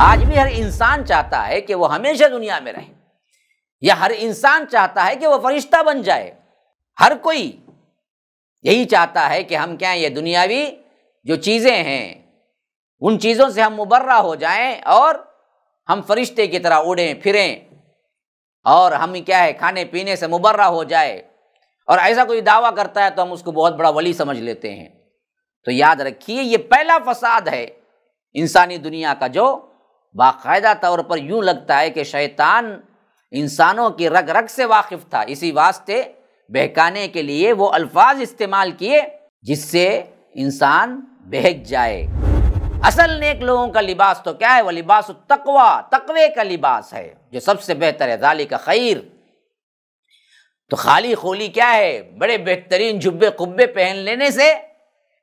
آج بھی ہر انسان چاہتا ہے کہ وہ ہمیشہ دنیا میں رہے، یا ہر انسان چاہتا ہے کہ وہ فرشتہ بن جائے۔ ہر کوئی یہی چاہتا ہے کہ ہم کیا یہ دنیاوی جو چیزیں ہیں ان چیزوں سے ہم مبرہ ہو جائیں اور ہم فرشتے کی طرح اڑیں پھریں، اور ہم کیا ہے کھانے پینے سے مبرہ ہو جائے، اور ایسا کوئی دعویٰ کرتا ہے تو ہم اس کو بہت بڑا ولی سمجھ لیتے ہیں۔ تو یاد رکھیے یہ پہلا فساد ہے انسانی دنیا کا، جو باقاعدہ طور پر یوں لگتا ہے کہ شیطان انسانوں کی رگ رگ سے واقف تھا، اسی واسطے بہکانے کے لیے وہ الفاظ استعمال کیے جس سے انسان بہک جائے۔ اصل نیک لوگوں کا لباس تو کیا ہے؟ وہ لباس التقوی، تقوی کا لباس ہے جو سب سے بہتر ہے، ذالک خیر۔ تو خالی خولی کیا ہے؟ بڑے بہترین جبے قبے پہن لینے سے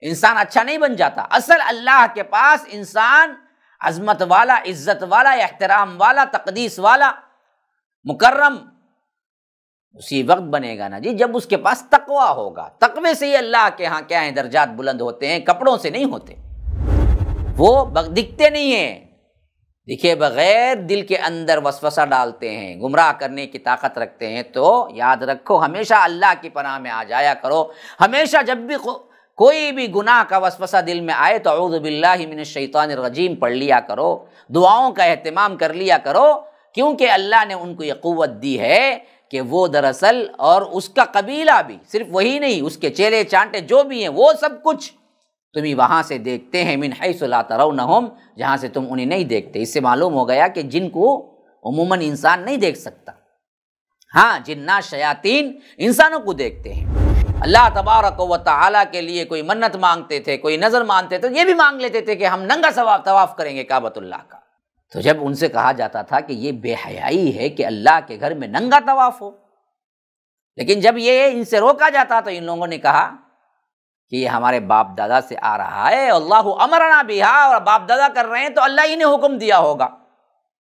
انسان اچھا نہیں بن جاتا۔ اصل اللہ کے پاس انسان عظمت والا، عزت والا، احترام والا، تقدیس والا، مکرم اسی وقت بنے گا نا جی جب اس کے پاس تقوی ہوگا۔ تقوی سے ہی اللہ کے ہاں کیا ہیں درجات بلند ہوتے ہیں، کپڑوں سے نہیں ہوتے۔ وہ دکھتے نہیں ہیں، دکھے بغیر دل کے اندر وسوسہ ڈالتے ہیں، گمراہ کرنے کی طاقت رکھتے ہیں۔ تو یاد رکھو ہمیشہ اللہ کی پناہ میں آ جایا کرو، ہمیشہ جب بھی کوئی بھی گناہ کا وسوسہ دل میں آئے تو اعوذ باللہ من الشیطان الرجیم پڑھ لیا کرو، دعاؤں کا اہتمام کر لیا کرو، کیونکہ اللہ نے ان کو یہ قوت دی ہے کہ وہ دراصل، اور اس کا قبیلہ بھی، صرف وہی نہیں، اس کے چیلے چانٹے جو بھی ہیں وہ سب کچھ تمہیں وہاں سے دیکھتے ہیں، من حیث لا ترونہم، جہاں سے تم انہیں نہیں دیکھتے۔ اس سے معلوم ہو گیا کہ جن کو عموماً انسان نہیں دیکھ سکتا، ہاں جنات شیاطین انسانوں کو دیکھتے ہیں۔ اللہ تبارک و تعالیٰ کے لیے کوئی منت مانگتے تھے، کوئی نظر مانگتے تھے، یہ بھی مانگ لیتے تھے کہ ہم ننگا طواف کریں گے کعبۃ اللہ کا۔ تو جب ان سے کہا جاتا تھا کہ یہ بے حیائی ہے کہ اللہ کے گھر میں ننگا طواف ہو، لیکن جب یہ ان سے روکا جاتا تو ان لوگوں نے کہا کہ یہ ہمارے باپ دادا سے آ رہا ہے، اللہ امرنا بہا، اور باپ دادا کر رہے ہیں تو اللہ ہی نے حکم دیا ہوگا۔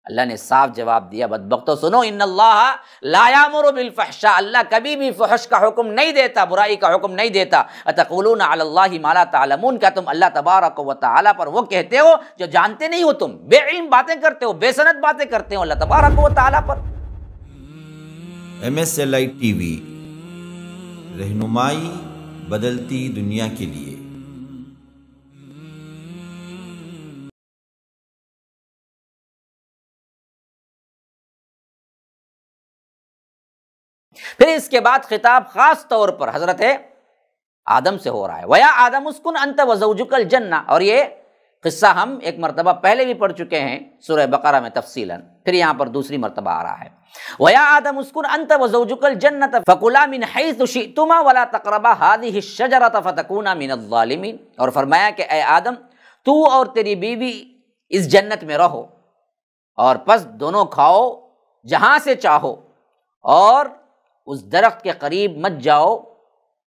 اللہ نے صاف جواب دیا، بدبختو سنو، ان اللہ لا یامر بالفحشاء، اللہ کبھی بھی فحش کا حکم نہیں دیتا، برائی کا حکم نہیں دیتا۔ اتقولون علی اللہ ما لا تعلمون، کیا تم اللہ تبارک و تعالیٰ پر وہ کہتے ہو جو جانتے نہیں ہو؟ تم بے علم باتیں کرتے ہو، بے سند باتیں کرتے ہو اللہ تبارک و تعالیٰ پر۔ MSLI TV، رہنمائی بدلتی دنیا کے لیے۔ پھر اس کے بعد خطاب خاص طور پر حضرت آدم سے ہو رہا ہے، وَيَا آدَمُ اسْكُنْ أَنْتَ وَزَوْجُكَ الْجَنَّةَ، اور یہ قصہ ہم ایک مرتبہ پہلے بھی پڑھ چکے ہیں سورہ بقرہ میں تفصیلاً، پھر یہاں پر دوسری مرتبہ آ رہا ہے۔ وَيَا آدَمُ اسْكُنْ أَنْتَ وَزَوْجُكَ الْجَنَّةَ فَكُلَا مِنْ حَيْثُ شِئْتُمَا وَلَا تَقْرَبَا هَٰذِهِ الشَّجَرَةَ فَتَكُونَا مِنَ الظَّالِمِينَ، اور فرمایا کہ اے آدم تو اور تیری بیوی اس جنت میں رہو، اور پس دونوں کھاؤ جہاں سے چاہو، اور اس درخت کے قریب مت جاؤ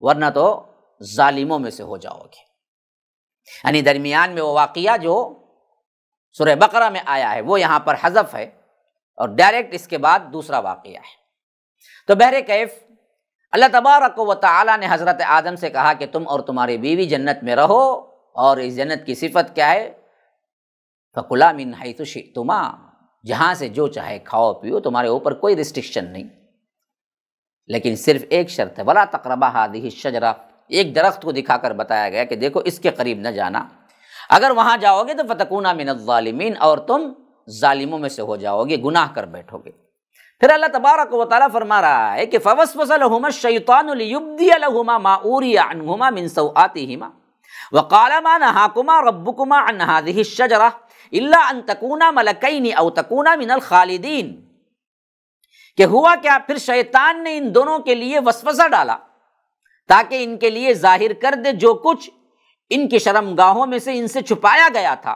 ورنہ تو ظالموں میں سے ہو جاؤ گے۔ یعنی درمیان میں وہ واقعہ جو سورہ بقرہ میں آیا ہے وہ یہاں پر حذف ہے، اور ڈائریکٹ اس کے بعد دوسرا واقعہ ہے۔ تو بہرکیف اللہ تبارک و تعالیٰ نے حضرت آدم سے کہا کہ تم اور تمہاری بیوی جنت میں رہو، اور اس جنت کی صفت کیا ہے؟ فَكُلَا مِنْ حَيْثُ شِئْتُمَا، جہاں سے جو چاہے کھاؤ پیو، تمہارے اوپر کوئی ریسٹرکشن نہیں، لیکن صرف ایک شرط ہے، وَلَا تَقْرَبَا هَٰذِهِ الشَّجَرَةَ، ایک درخت کو دکھا کر بتایا گیا کہ دیکھو اس کے قریب نہ جانا، اگر وہاں جاؤ گے تو فَتَكُونَا مِنَ الظَّالِمِينَ، اور تم ظالموں میں سے ہو جاؤ گے، گناہ کر بیٹھو گے۔ پھر اللہ تبارک و تعالیٰ فرما رہا ہے کہ فَوَسْوَسَ لَهُمَا الشَّيْطَانُ لِيُبْدِيَ لَهُمَا مَا أُورِيَ عَنْهُمَا مِنْ سَوْآتِهِمَا وَقَالَ مَا نَهَاكُمَا رَبُّكُمَا عَنْ هَٰذِهِ الشَّجَرَةِ إِلَّا أَن تَكُونَا مَلَكَيْنِ أَوْ تَكُونَا مِنَ الْخَالِدِينَ، کہ ہوا کیا؟ پھر شیطان نے ان دونوں کے لیے وسوسہ ڈالا تاکہ ان کے لیے ظاہر کر دے جو کچھ ان کی شرمگاہوں میں سے ان سے چھپایا گیا تھا،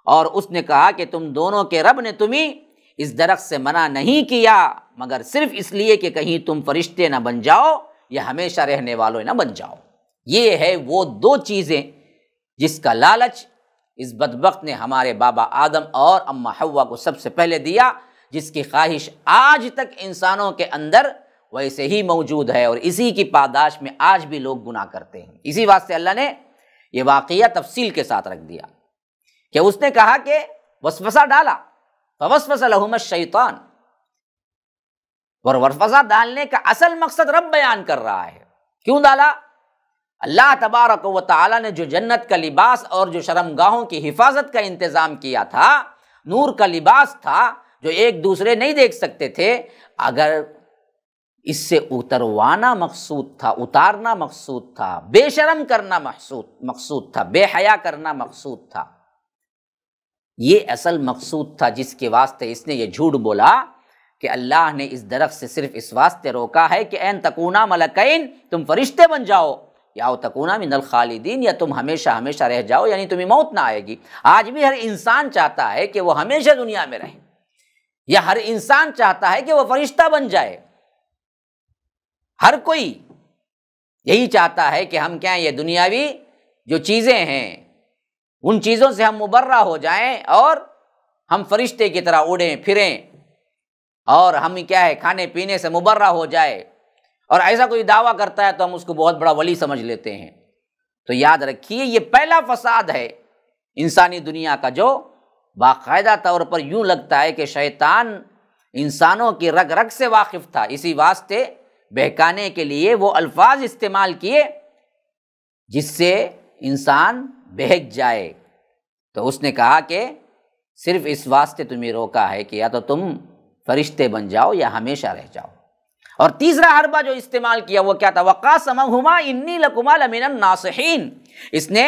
اور اس نے کہا کہ تم دونوں کے رب نے تمہیں اس درخت سے منع نہیں کیا مگر صرف اس لیے کہ کہیں تم فرشتے نہ بن جاؤ یا ہمیشہ رہنے والوں نہ بن جاؤ۔ یہ ہے وہ دو چیزیں جس کا لالچ اس بدبخت نے ہمارے بابا آدم اور اماں حوا کو سب سے پہلے دیا، جس کی خواہش آج تک انسانوں کے اندر ویسے ہی موجود ہے، اور اسی کی پاداش میں آج بھی لوگ گناہ کرتے ہیں۔ اسی واسطے اللہ نے یہ واقعہ تفصیل کے ساتھ رکھ دیا کہ اس نے کہا کہ وسوسہ ڈالا، فوسوس لہما الشیطان، اور وسوسہ ڈالنے کا اصل مقصد رب بیان کر رہا ہے۔ کیوں ڈالا؟ اللہ تبارک و تعالیٰ نے جو جنت کا لباس اور جو شرمگاہوں کی حفاظت کا انتظام کیا تھا، نور کا لباس تھا جو ایک دوسرے نہیں دیکھ سکتے تھے، اگر اس سے اتروانا مقصود تھا، اتارنا مقصود تھا، بے شرم کرنا مقصود تھا، بے حیا کرنا مقصود تھا، یہ اصل مقصود تھا جس کے واسطے اس نے یہ جھوٹ بولا کہ اللہ نے اس درخت سے صرف اس واسطے روکا ہے کہ این تکونا ملکین، تم فرشتے بن جاؤ، یا تکونا من الخالدین، یا تم ہمیشہ ہمیشہ رہ جاؤ، یعنی تمہیں موت نہ آئے گی۔ آج بھی ہر انسان چاہتا ہے کہ وہ ہمیشہ دنیا میں رہے، یا ہر انسان چاہتا ہے کہ وہ فرشتہ بن جائے۔ ہر کوئی یہی چاہتا ہے کہ ہم کیا یہ دنیاوی جو چیزیں ہیں ان چیزوں سے ہم مبرہ ہو جائیں اور ہم فرشتے کی طرح اڑیں پھریں، اور ہم کیا ہے کھانے پینے سے مبرہ ہو جائے، اور ایسا کوئی دعویٰ کرتا ہے تو ہم اس کو بہت بڑا ولی سمجھ لیتے ہیں۔ تو یاد رکھیے یہ پہلا فساد ہے انسانی دنیا کا، جو باقاعدہ طور پر یوں لگتا ہے کہ شیطان انسانوں کی رگ رگ سے واقف تھا، اسی واسطے بہکانے کے لیے وہ الفاظ استعمال کیے جس سے انسان بہک جائے۔ تو اس نے کہا کہ صرف اس واسطے تمہیں روکا ہے کہ یا تو تم فرشتے بن جاؤ یا ہمیشہ رہ جاؤ۔ اور تیسرا حربہ جو استعمال کیا وہ کیا تھا؟ وَقَاسَمَهُمَا إِنِّي لَكُمَا لَمِنَ النَّاصِحِينَ، اس نے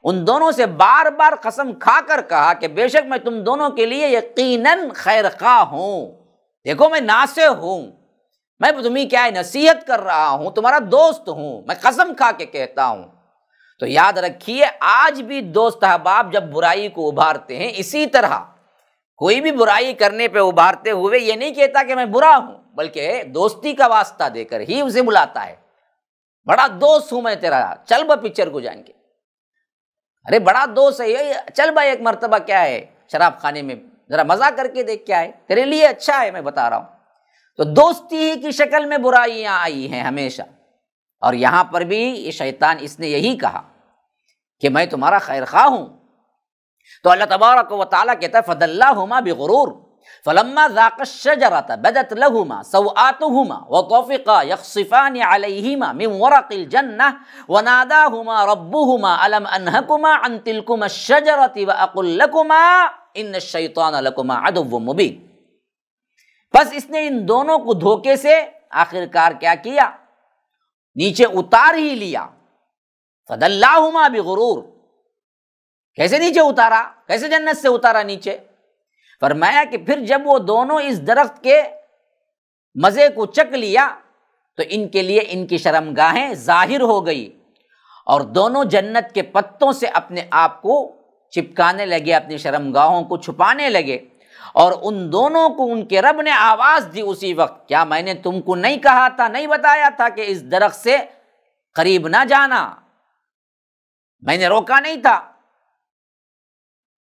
ان دونوں سے بار بار قسم کھا کر کہا کہ بے شک میں تم دونوں کے لیے یقیناً خیر خواہ ہوں، دیکھو میں ناصح ہوں، میں تمہیں کیا ہے نصیحت کر رہا ہوں، تمہارا دوست ہوں، میں قسم کھا کے کہتا ہوں۔ تو یاد رکھیے آج بھی دوست احباب جب برائی کو ابھارتے ہیں، اسی طرح کوئی بھی برائی کرنے پہ ابھارتے ہوئے یہ نہیں کہتا کہ میں برا ہوں، بلکہ دوستی کا واسطہ دے کر ہی اسے بلاتا ہے۔ بڑا دوست ہوں میں تیرا، چل با پکچر کو جائیں گے، ارے بڑا دوست ہے یہ، چل بھائی ایک مرتبہ کیا ہے شراب خانے میں ذرا مزہ کر کے دیکھ کیا ہے، تیرے لیے اچھا ہے، میں بتا رہا ہوں۔ تو دوستی ہی کی شکل میں برائیاں آئی ہیں ہمیشہ، اور یہاں پر بھی یہ شیطان اس نے یہی کہا کہ میں تمہارا خیر خواہ ہوں۔ تو اللہ تبارک و تعالیٰ کہتا ہے فَدَلَّاهُمَا بِغُرُورٍ فَلَمَّا ذَاقَا الشَّجَرَةَ بَدَتْ لَهُمَا سَوْآتُهُمَا وَطَفِقَا يَخْصِفَانِ عَلَيْهِمَا مِنْ وَرَقِ الْجَنَّةِ وَنَادَاهُمَا رَبُّهُمَا أَلَمْ أَنْهَكُمَا عَنْ تِلْكُمَا الشَّجَرَةِ وَأَقُلْ لَكُمَا إِنَّ الشَّيْطَانَ لَكُمَا عَدُوٌّ مُّبِينٌ۔ بس اس نے ان دونوں کو دھوکے سے آخرکار کیا کیا؟ نیچے اتار ہی لیا۔ فَدَلَّاهُمَا بِغُرُورٍ، کیسے نیچے اتارا؟ کیسے جنت سے اتارا نیچے؟ فرمایا کہ پھر جب وہ دونوں اس درخت کے مزے کو چکھ لیا تو ان کے لیے ان کی شرمگاہیں ظاہر ہو گئی، اور دونوں جنت کے پتوں سے اپنے آپ کو چپکانے لگے، اپنی شرمگاہوں کو چھپانے لگے، اور ان دونوں کو ان کے رب نے آواز دی اسی وقت، کیا میں نے تم کو نہیں کہا تھا، نہیں بتایا تھا کہ اس درخت سے قریب نہ جانا؟ میں نے روکا نہیں تھا،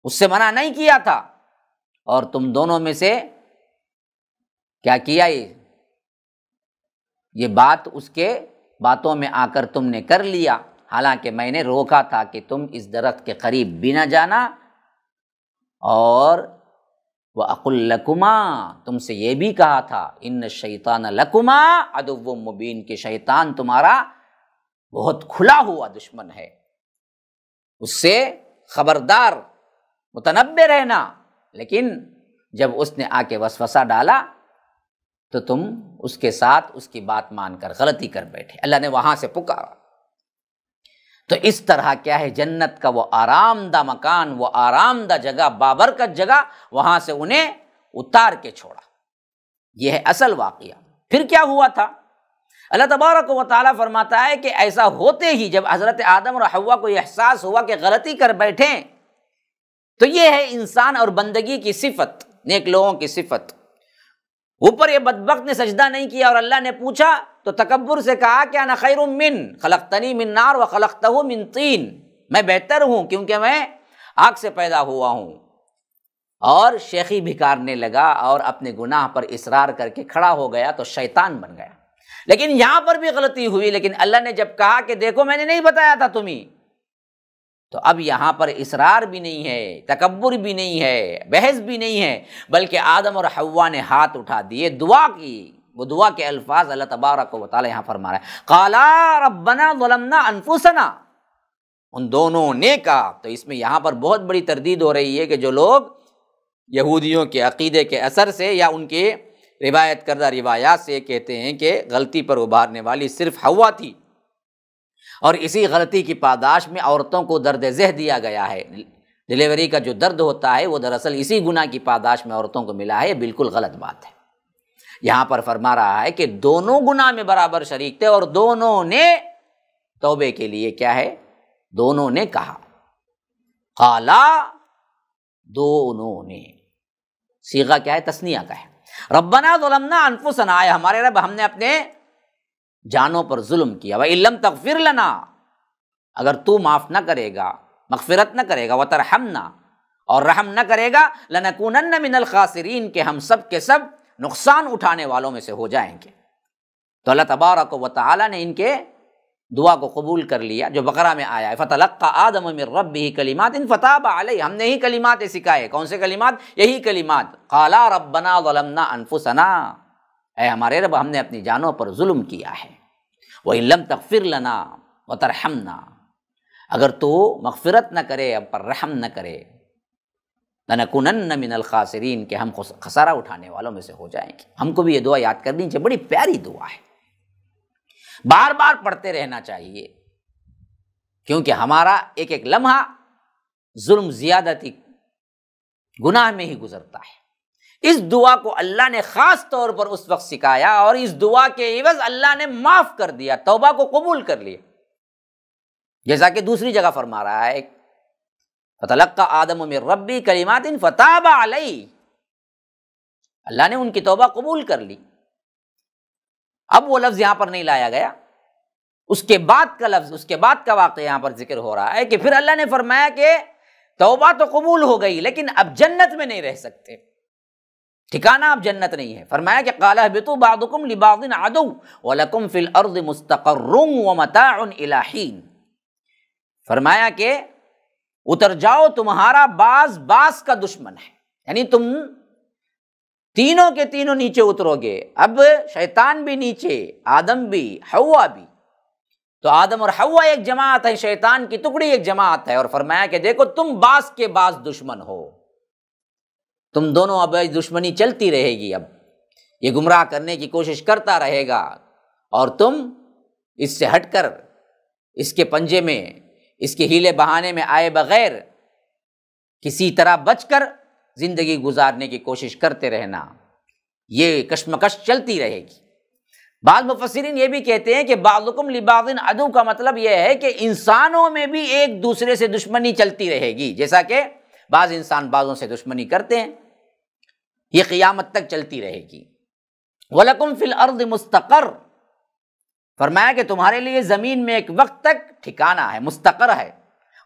اس سے منع نہیں کیا تھا، اور تم دونوں میں سے کیا کیا؟ یہ بات اس کے باتوں میں آ کر تم نے کر لیا، حالانکہ میں نے روکا تھا کہ تم اس درخت کے قریب بھی نہ جانا، اور وَأَقُلْ لَكُمَا، تم سے یہ بھی کہا تھا إِنَّ الشَّيْطَانَ لَكُمَا عَدُوٌّ مُّبِينٌ، کہ شیطان تمہارا بہت کھلا ہوا دشمن ہے، اس سے خبردار متنبہ رہنا۔ لیکن جب اس نے آ کے وسوسہ ڈالا تو تم اس کے ساتھ اس کی بات مان کر غلطی کر بیٹھے، اللہ نے وہاں سے پکارا۔ تو اس طرح کیا ہے جنت کا وہ آرام دہ مکان، وہ آرام دہ جگہ، بابرکت جگہ، وہاں سے انہیں اتار کے چھوڑا۔ یہ ہے اصل واقعہ۔ پھر کیا ہوا تھا؟ اللہ تبارک و تعالیٰ فرماتا ہے کہ ایسا ہوتے ہی جب حضرت آدم اور حوا کو یہ احساس ہوا کہ غلطی کر بیٹھیں، تو یہ ہے انسان اور بندگی کی صفت، نیک لوگوں کی صفت۔ اوپر یہ بدبخت نے سجدہ نہیں کیا اور اللہ نے پوچھا تو تکبر سے کہا کہ انا خیر من خلقتنی من نار وخلقتہ من طین، میں بہتر ہوں کیونکہ میں آگ سے پیدا ہوا ہوں، اور شیخی بھکارنے لگا اور اپنے گناہ پر اصرار کر کے کھڑا ہو گیا تو شیطان بن گیا۔ لیکن یہاں پر بھی غلطی ہوئی، لیکن اللہ نے جب کہا کہ دیکھو میں نے نہیں بتایا تھا تمہیں، تو اب یہاں پر اصرار بھی نہیں ہے، تکبر بھی نہیں ہے، بحث بھی نہیں ہے، بلکہ آدم اور حوا نے ہاتھ اٹھا دیے، دعا کی۔ وہ دعا کے الفاظ اللہ تبارک و تعالی یہاں فرما رہا ہے، قالا ربنا ظلمنا انفسنا، ان دونوں نے کہا۔ تو اس میں یہاں پر بہت بڑی تردید ہو رہی ہے کہ جو لوگ یہودیوں کے عقیدے کے اثر سے یا ان کے روایت کردہ روایات سے کہتے ہیں کہ غلطی پر ابھارنے والی صرف حوا تھی، اور اسی غلطی کی پاداش میں عورتوں کو درد ذہ دیا گیا ہے، ڈلیوری کا جو درد ہوتا ہے وہ دراصل اسی گناہ کی پاداش میں عورتوں کو ملا ہے، یہ بالکل غلط بات ہے۔ یہاں پر فرما رہا ہے کہ دونوں گناہ میں برابر شریک تھے، اور دونوں نے توبے کے لیے کیا ہے، دونوں نے کہا، قالا، دونوں نے، صیغہ کیا ہے، تثنیہ کا ہے۔ ربنا ظلمنا انفسنا، آئے ہمارے رب ہم نے اپنے جانوں پر ظلم کیا، وَإِن لَّمْ تَغْفِرْ لَنَا، اگر تو معاف نہ کرے گا، مغفرت نہ کرے گا، وَتَرْحَمْنَا، اور رحم نہ کرے گا، لَنَكُونَنَّ مِنَ الْخَاسِرِينَ، کہ ہم سب کے سب نقصان اٹھانے والوں میں سے ہو جائیں گے۔ تو اللہ تبارک و تعالیٰ نے ان کے دعا کو قبول کر لیا، جو بقرہ میں آیا ہے، فَتَلَقَّىٰ آدَمُ مِن رَّبِّهِ كَلِمَاتٍ فَتَابَ عَلَيْهِ، ہم نے ہی کلمات سکھائے، کون سے کلمات؟ یہی کلمات، قَالَا رَبَّنَا ظَلَمْنَا أَنفُسَنَا، اے ہمارے رب ہم نے اپنی جانوں پر ظلم کیا ہے، وَإِن لَّمْ تَغْفِرْ لَنَا وَتَرْحَمْنَا، اگر تو مغفرت نہ کرے، اب پر رحم نہ کرے، لَنَكُونَنَّ مِنَ الْخَاسِرِينَ، کہ ہم خسارہ اٹھانے والوں میں سے ہو جائیں گے۔ ہم کو بھی یہ دعا یاد کرنی چاہیے، بڑی پیاری دعا ہے، بار بار پڑھتے رہنا چاہیے، کیونکہ ہمارا ایک ایک لمحہ ظلم، زیادتی، گناہ میں ہی گزرتا ہے۔ اس دعا کو اللہ نے خاص طور پر اس وقت سکھایا، اور اس دعا کے عوض اللہ نے معاف کر دیا، توبہ کو قبول کر لیا، جیسا کہ دوسری جگہ فرما رہا ہے، فَتَلَقَّىٰ آدَمُ مِن رَّبِّهِ كَلِمَاتٍ فَتَابَ عَلَيْهِ، اللہ نے ان کی توبہ قبول کر لی۔ اب وہ لفظ یہاں پر نہیں لایا گیا، اس کے بعد کا لفظ، اس کے بعد کا واقعہ یہاں پر ذکر ہو رہا ہے کہ پھر اللہ نے فرمایا کہ توبہ تو قبول ہو گئی، لیکن اب جنت میں نہیں رہ سکتے، ٹھکانہ اب جنت نہیں ہے۔ فرمایا کہ قَالَ اهْبِطُوا بَعْضُكُمْ لِبَعْضٍ عَدُوٌّ وَلَكُمْ فِي الْأَرْضِ مُسْتَقَرٌّ وَمَتَاعٌ إِلَىٰ حِينٍ، فرمایا کہ اتر جاؤ، تمہارا بعض کا دشمن ہے، یعنی تم تینوں کے تینوں نیچے اترو گے، اب شیطان بھی نیچے، آدم بھی، حوا بھی، تو آدم اور حوا ایک جماعت ہے، شیطان کی ٹکڑی ایک جماعت ہے، اور فرمایا کہ دیکھو تم بعض کے بعض دشمن ہو، تم دونوں اب دشمنی چلتی رہے گی، اب یہ گمراہ کرنے کی کوشش کرتا رہے گا، اور تم اس سے ہٹ کر، اس کے پنجے میں، اس کے ہیلے بہانے میں آئے بغیر کسی طرح بچ کر زندگی گزارنے کی کوشش کرتے رہنا، یہ کشمکش چلتی رہے گی۔ بعض مفسرین یہ بھی کہتے ہیں کہ بعضکم لبعض عدو کا مطلب یہ ہے کہ انسانوں میں بھی ایک دوسرے سے دشمنی چلتی رہے گی، جیسا کہ بعض انسان بعضوں سے دشمنی کرتے ہیں، یہ قیامت تک چلتی رہے گی۔ وَلَكُمْ فِي الْأَرْضِ مُسْتَقَرٌّ، فرمایا کہ تمہارے لیے زمین میں ایک وقت تک ٹھکانہ ہے، مستقر ہے،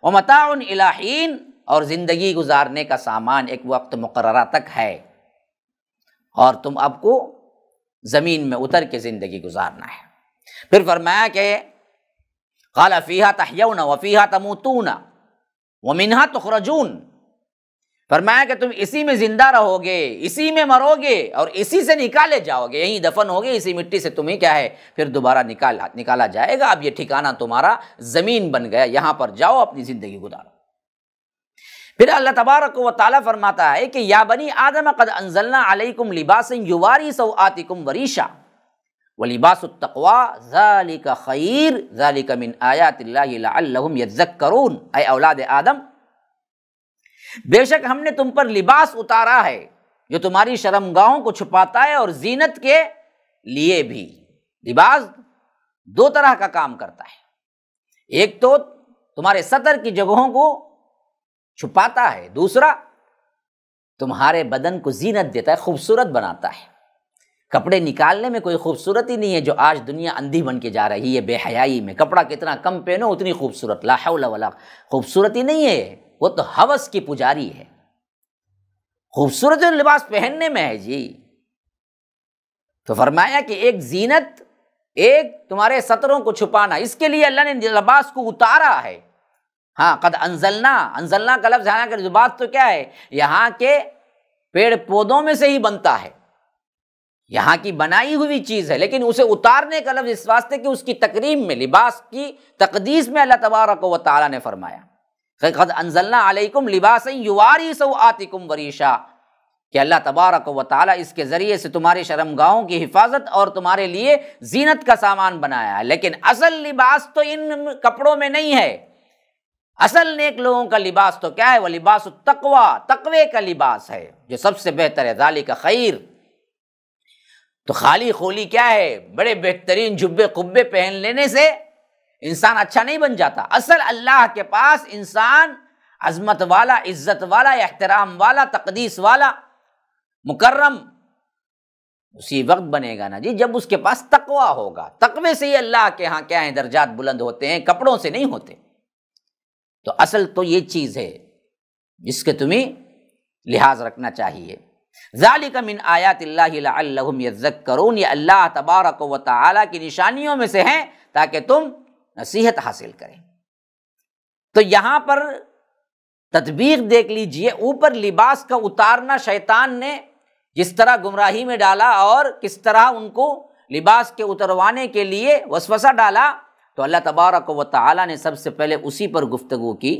وَمَتَاعٌ إِلَىٰ حِينٍ، اور زندگی گزارنے کا سامان ایک وقت مقررہ تک ہے، اور تم اب کو زمین میں اتر کے زندگی گزارنا ہے۔ پھر فرمایا کہ قَالَ فِيهَا تَحْيَوْنَ وَفِيهَا تَمُوتُونَ وَمِنْهَا تُخْرَجُونَ، فرمایا کہ تم اسی میں زندہ رہو گے، اسی میں مرو گے، اور اسی سے نکالے جاؤ گے، یہیں دفن ہوگے، اسی مٹی سے تمہیں کیا ہے پھر دوبارہ نکالا جائے گا۔ اب یہ ٹھکانہ تمہارا زمین بن گیا، یہاں پر جاؤ، اپنی زندگی گزارو۔ پھر اللہ تبارک و تعالیٰ فرماتا ہے کہ یا بنی آدم قد انزلنا علیکم لباسا یواری سوآتکم وریشا ولباس التقوی ذالک خیر ذالک من آیات اللہ لعلہم یذکرون، اے اولاد آدم، بے شک ہم نے تم پر لباس اتارا ہے جو تمہاری شرمگاہوں کو چھپاتا ہے اور زینت کے لیے بھی۔ لباس دو طرح کا کام کرتا ہے، ایک تو تمہارے سطر کی جگہوں کو چھپاتا ہے، دوسرا تمہارے بدن کو زینت دیتا ہے، خوبصورت بناتا ہے۔ کپڑے نکالنے میں کوئی خوبصورتی نہیں ہے جو آج دنیا اندھی بن کے جا رہی ہے بے حیائی میں، کپڑا کتنا کم پہنو اتنی خوبصورت، لا حول ولا، خوبصورتی نہیں ہے، وہ تو ہوس کی پجاری ہے۔ خوبصورت لباس پہننے میں ہے جی۔ تو فرمایا کہ ایک زینت، ایک تمہارے سطروں کو چھپانا، اس کے لیے اللہ نے لباس کو اتارا ہے، ہاں قد انزلنا کا لفظ یہاں کہ بات تو کیا ہے، یہاں کے پیڑ پودوں میں سے ہی بنتا ہے، یہاں کی بنائی ہوئی چیز ہے، لیکن اسے اتارنے کا لفظ اس واسطے کہ اس کی تکریم میں، لباس کی تقدیس میں اللہ تبارک و تعالیٰ نے فرمایا قد انزلنا علیکم لباسا یواری سوآتکم وریشا، کہ اللہ تبارک و تعالیٰ اس کے ذریعے سے تمہاری شرمگاہوں کی حفاظت اور تمہارے لیے زینت کا سامان بنایا ہے، لیکن اصل لباس تو ان کپڑوں میں نہیں ہے۔ اصل نیک لوگوں کا لباس تو کیا ہے؟ وہ لباس التقوی، تقوی کا لباس ہے جو سب سے بہتر ہے، ذالک خیر۔ تو خالی خولی کیا ہے؟ بڑے بہترین جبے قبے پہن لینے سے انسان اچھا نہیں بن جاتا۔ اصل اللہ کے پاس انسان عظمت والا، عزت والا، احترام والا، تقدیس والا، مکرم اسی وقت بنے گا نا جی جب اس کے پاس تقوی ہوگا۔ تقوی سے ہی اللہ کے ہاں کیا ہیں درجات بلند ہوتے ہیں، کپڑوں سے نہیں ہوتے۔ تو اصل تو یہ چیز ہے جس کے تمہیں لحاظ رکھنا چاہیے۔ ذالک من آیات اللہ لعلہم یذکرون، یہ اللہ تبارک و تعالیٰ کی نشانیوں میں سے ہیں تاکہ تم نصیحت حاصل کریں۔ تو یہاں پر تطبیق دیکھ لیجئے، اوپر لباس کا اتارنا شیطان نے جس طرح گمراہی میں ڈالا اور کس طرح ان کو لباس کے اتروانے کے لیے وسوسہ ڈالا، تو اللہ تبارک و تعالیٰ نے سب سے پہلے اسی پر گفتگو کی۔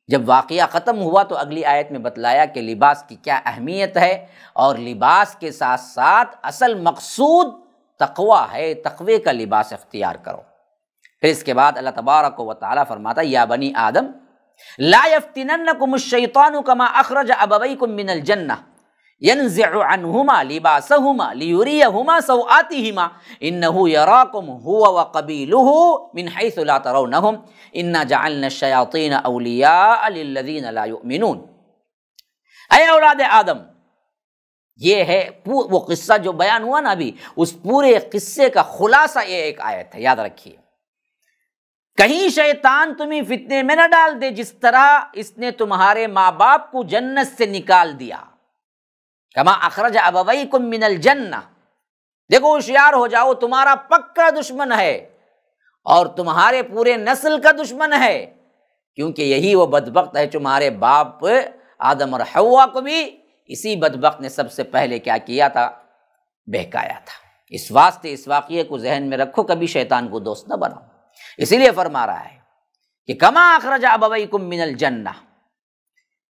جب واقعہ ختم ہوا تو اگلی آیت میں بتلایا کہ لباس کی کیا اہمیت ہے، اور لباس کے ساتھ ساتھ اصل مقصود تقوی ہے، تقوی کا لباس اختیار کرو۔ پھر اس کے بعد اللہ تبارک و تعالیٰ فرماتا یا بنی آدم لا یفتننکم الشیطان کما اخرج ابویکم من الجنہ ینزع عنہما لباسہما لیریہما سوآتہما انہ یراکم هو وقبیلہ من حیث لا ترونہم انا جعلنا الشیاطین اولیاء للذین لا یؤمنون۔ اے اولاد آدم، یہ ہے وہ قصہ جو بیان ہوا نا ابھی، اس پورے قصے کا خلاصہ یہ ایک آیت ہے، یاد رکھیے۔ کہیں شیطان تمہیں فتنے میں نہ ڈال دے جس طرح اس نے تمہارے ماں باپ کو جنت سے نکال دیا، کما اخرج ابویکم من الجنہ۔ دیکھو ہوشیار ہو جاؤ، تمہارا پکا دشمن ہے اور تمہارے پورے نسل کا دشمن ہے، کیونکہ یہی وہ بدبخت ہے تمہارے باپ آدم اور حوا کو بھی اسی بدبخت نے سب سے پہلے کیا کیا تھا؟ بہکایا تھا۔ اس واسطے اس واقعے کو ذہن میں رکھو، کبھی شیطان کو دوست نہ بناؤ۔ اسی لیے فرما رہا ہے کہ کما اخرج ابویکم من الجنہ،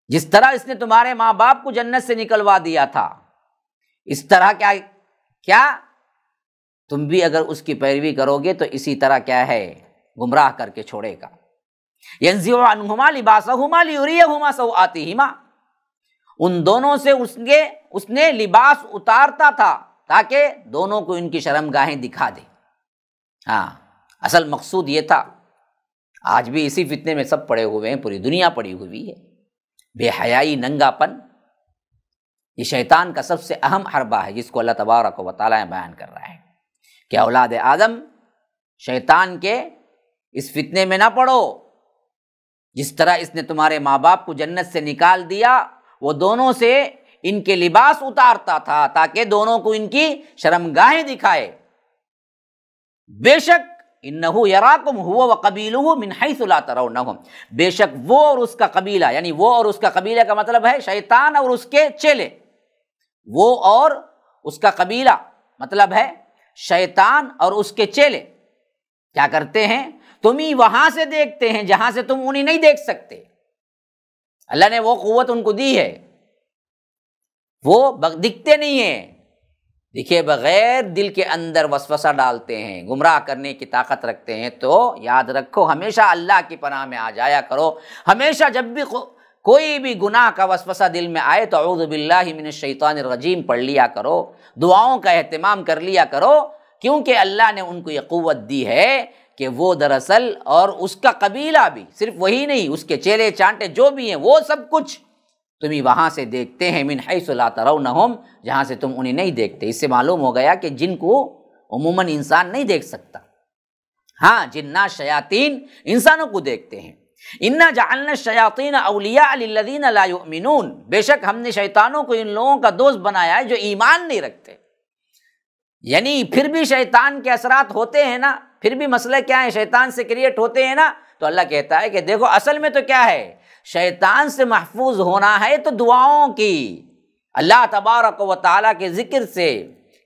جس طرح اس نے تمہارے ماں باپ کو جنت سے نکلوا دیا تھا، اس طرح کیا تم بھی اگر اس کی پیروی کرو گے تو اسی طرح کیا ہے گمراہ کر کے چھوڑے گا۔ ینزع عنہما لباسہما لیریہما سوآتہما، ان دونوں سے اس نے لباس اتارتا تھا تاکہ دونوں کو ان کی شرمگاہیں دکھا دے۔ ہاں، اصل مقصود یہ تھا۔ آج بھی اسی فتنے میں سب پڑے ہوئے ہیں، پوری دنیا پڑی ہوئی ہے۔ بے حیائی، ننگا پن، یہ شیطان کا سب سے اہم حربہ ہے جس کو اللہ تبارک و تعالیٰ بیان کر رہا ہے کہ اولاد آدم شیطان کے اس فتنے میں نہ پڑو۔ جس طرح اس نے تمہارے ماں باپ کو جنت سے نکال دیا، وہ دونوں سے ان کے لباس اتارتا تھا تاکہ دونوں کو ان کی شرمگاہیں دکھائے۔ بے شک انہ یراکم هو وقبیلہ من حیث لا ترونہم، بے شک وہ اور اس کا قبیلہ، یعنی وہ اور اس کا قبیلہ کا مطلب ہے شیطان اور اس کے چیلے، وہ اور اس کا قبیلہ مطلب ہے شیطان اور اس کے چیلے کیا کرتے ہیں؟ تمہیں وہاں سے دیکھتے ہیں جہاں سے تم انہیں نہیں دیکھ سکتے۔ اللہ نے وہ قوت ان کو دی ہے، وہ دکھتے نہیں ہیں، دیکھے بغیر دل کے اندر وسوسہ ڈالتے ہیں، گمراہ کرنے کی طاقت رکھتے ہیں۔ تو یاد رکھو، ہمیشہ اللہ کی پناہ میں آ جایا کرو۔ ہمیشہ جب بھی کوئی بھی گناہ کا وسوسہ دل میں آئے تو اعوذ باللہ من الشیطان الرجیم پڑھ لیا کرو، دعاؤں کا اہتمام کر لیا کرو، کیونکہ اللہ نے ان کو یہ قوت دی ہے کہ وہ دراصل اور اس کا قبیلہ بھی، صرف وہی نہیں، اس کے چیلے چانٹے جو بھی ہیں وہ سب کچھ تمہیں وہاں سے دیکھتے ہیں، من حیث لا ترونہم، جہاں سے تم انہیں نہیں دیکھتے۔ اس سے معلوم ہو گیا کہ جن کو عموماً انسان نہیں دیکھ سکتا، ہاں جنات شیاطین انسانوں کو دیکھتے ہیں۔ انا جعلنا الشیاطین اولیاء للذین لا یؤمنون، بے شک ہم نے شیطانوں کو ان لوگوں کا دوست بنایا ہے جو ایمان نہیں رکھتے۔ یعنی پھر بھی شیطان کے اثرات ہوتے ہیں نا، پھر بھی مسئلہ کیا ہے، شیطان سے کریٹ ہوتے ہیں نا، تو اللہ کہتا ہے کہ دیکھو اصل میں تو کیا ہے، شیطان سے محفوظ ہونا ہے تو دعاؤں کی، اللہ تبارک و تعالیٰ کے ذکر سے،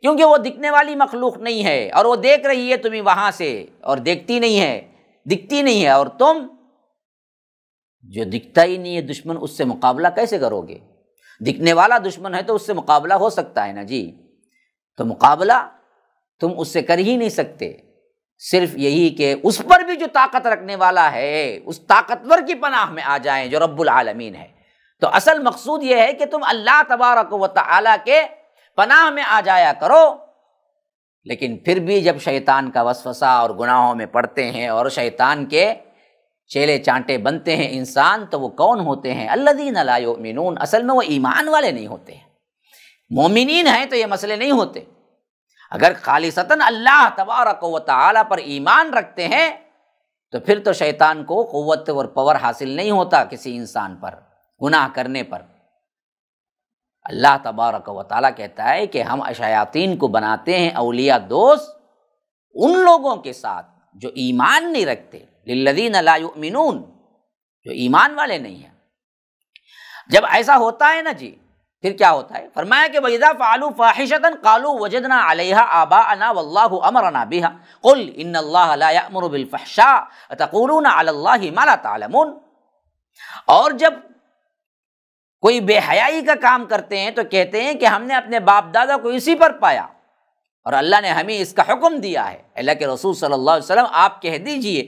کیونکہ وہ دکھنے والی مخلوق نہیں ہے، اور وہ دیکھ رہی ہے تمہیں وہاں سے، اور دیکھتی نہیں ہے، دکھتی نہیں ہے، اور تم جو دکھتا ہی نہیں ہے دشمن، اس سے مقابلہ کیسے کرو گے؟ دکھنے والا دشمن ہے تو اس سے مقابلہ ہو سکتا ہے نا جی، تو مقابلہ تم اس سے کر ہی نہیں سکتے، صرف یہی کہ اس پر بھی جو طاقت رکھنے والا ہے اس طاقتور کی پناہ میں آ جائیں جو رب العالمین ہے۔ تو اصل مقصود یہ ہے کہ تم اللہ تبارک و تعالیٰ کے پناہ میں آ جایا کرو۔ لیکن پھر بھی جب شیطان کا وسوسہ اور گناہوں میں پڑتے ہیں اور شیطان کے چیلے چانٹے بنتے ہیں انسان، تو وہ کون ہوتے ہیں؟ الذین لا یؤمنون، اصل میں وہ ایمان والے نہیں ہوتے ہیں۔ مومنین ہیں تو یہ مسئلے نہیں ہوتے، اگر خالصتاً اللہ تبارک و تعالیٰ پر ایمان رکھتے ہیں تو پھر تو شیطان کو قوت اور پاور حاصل نہیں ہوتا کسی انسان پر گناہ کرنے پر۔ اللہ تبارک و تعالیٰ کہتا ہے کہ ہم شیاطین کو بناتے ہیں اولیاء دوست ان لوگوں کے ساتھ جو ایمان نہیں رکھتے، للذین لا یؤمنون، جو ایمان والے نہیں ہیں۔ جب ایسا ہوتا ہے نا جی، پھر کیا ہوتا ہے؟ فرمایا کہ وَإِذَا فَعَلُوا فَاحِشَةً قَالُوا وَجَدْنَا عَلَيْهَا آبَاءَنَا وَاللَّهُ أَمَرَنَا بِهَا قُلْ إِنَّ اللَّهَ لَا يَأْمُرُ بِالْفَحْشَاءِ أَتَقُولُونَ عَلَى اللَّهِ مَا لَا تَعْلَمُونَ۔ اور جب کوئی بے حیائی کا کام کرتے ہیں تو کہتے ہیں کہ ہم نے اپنے باپ دادا کو اسی پر پایا اور اللہ نے ہمیں اس کا حکم دیا ہے۔ اللہ کے رسول صلی اللہ علیہ وسلم آپ کہہ دیجئے